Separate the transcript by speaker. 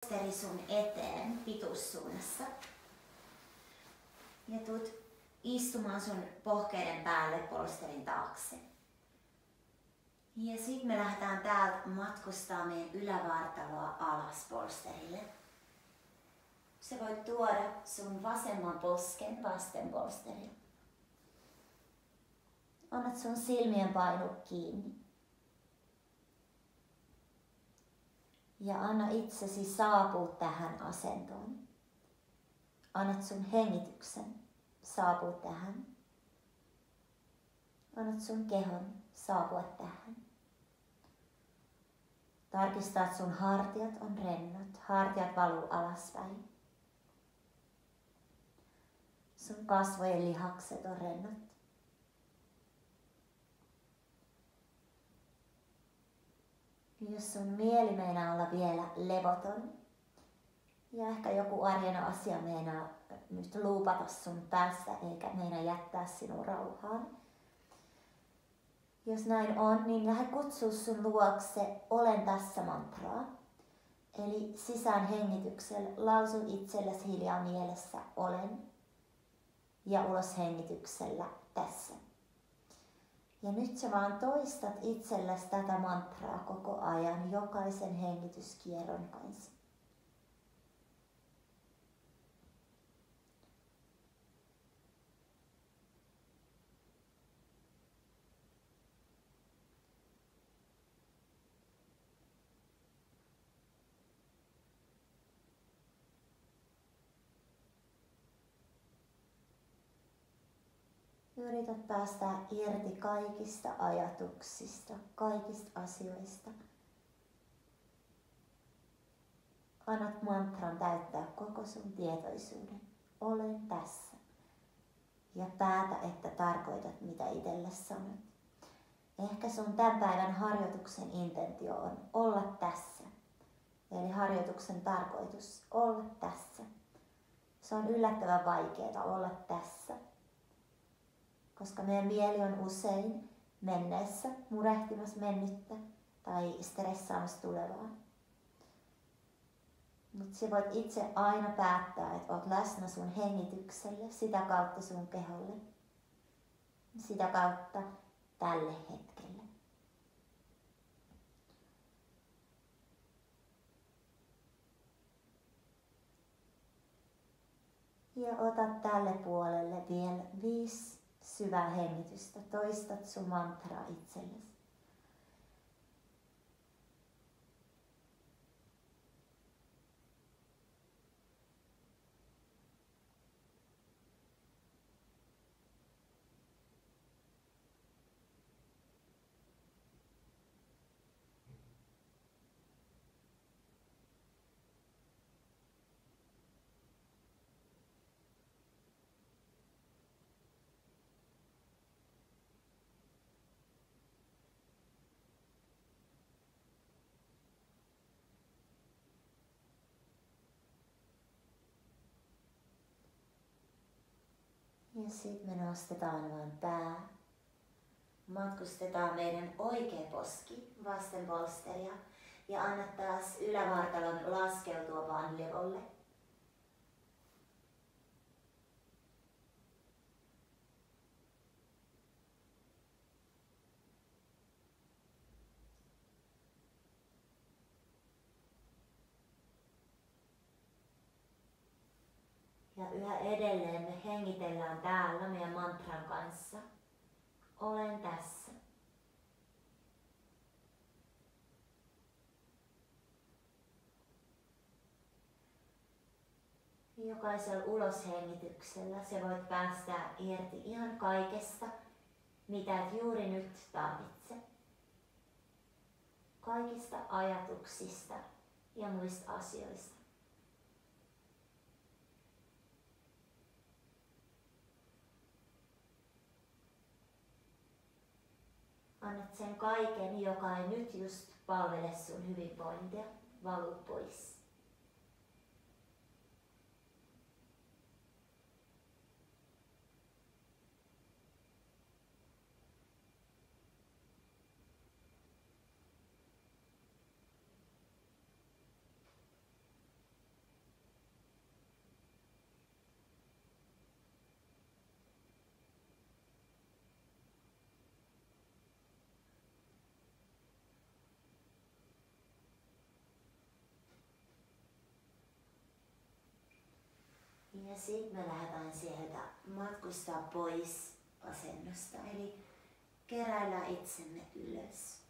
Speaker 1: polsteri sun eteen pituussuunnassa. Ja tuut istumaan sun pohkeiden päälle polsterin taakse. Ja sit me lähdetään täältä matkustaa meidän ylävartaloa alas polsterille. Sä voit tuoda sun vasemman posken vasten polsterille. Annat sun silmien painua kiinni. Ja anna itsesi saapua tähän asentoon. Annat sun hengityksen saapua tähän. Annat sun kehon saapua tähän. Tarkista, että sun hartiat on rennot. Hartiat valuu alaspäin. Sun kasvojen lihakset on rennot. Jos sun mieli meinaa olla vielä levoton ja ehkä joku arjen asia meinaa nyt luupata sun päässä eikä meinaa jättää sinua rauhaan. Jos näin on, niin lähde kutsua sun luokse olen tässä mantraa. Eli sisään hengityksellä lausu itsellesi hiljaa mielessä olen ja ulos hengityksellä tässä. Ja nyt sä vaan toistat itsellesi tätä mantraa koko ajan jokaisen hengityskierron kanssa. Yritä päästä irti kaikista ajatuksista, kaikista asioista. Annat mantran täyttää koko sun tietoisuuden. Olen tässä. Ja päätä, että tarkoitat, mitä itselle sanot. Ehkä sun tämän päivän harjoituksen intentio on olla tässä. Eli harjoituksen tarkoitus olla tässä. Se on yllättävän vaikeaa olla tässä. Koska meidän mieli on usein menneessä, murehtimassa mennyttä tai stressaamassa tulevaa. Mutta sä voit itse aina päättää, että oot läsnä sun hengitykselle, sitä kautta sun keholle, sitä kautta tälle hetkelle. Ja ota tälle puolelle vielä 5 syvää hengitystä. Toistat sun mantraa itsellesi. Ja sitten me nostetaan vaan pää. Matkustetaan meidän oikea poski vasten polsteria ja anna taas ylävartalon laskeutua vaan levolle. Ja yhä edelleen me hengitellään täällä meidän mantran kanssa. Olen tässä. Jokaisella uloshengityksellä sä voit päästä irti ihan kaikesta, mitä et juuri nyt tarvitse. Kaikista ajatuksista ja muista asioista. Annat sen kaiken, joka ei nyt just palvele sun hyvinvointia, valu pois. sitten me lähdetään sieltä matkustaa pois asennosta. Eli keräillään itsemme ylös.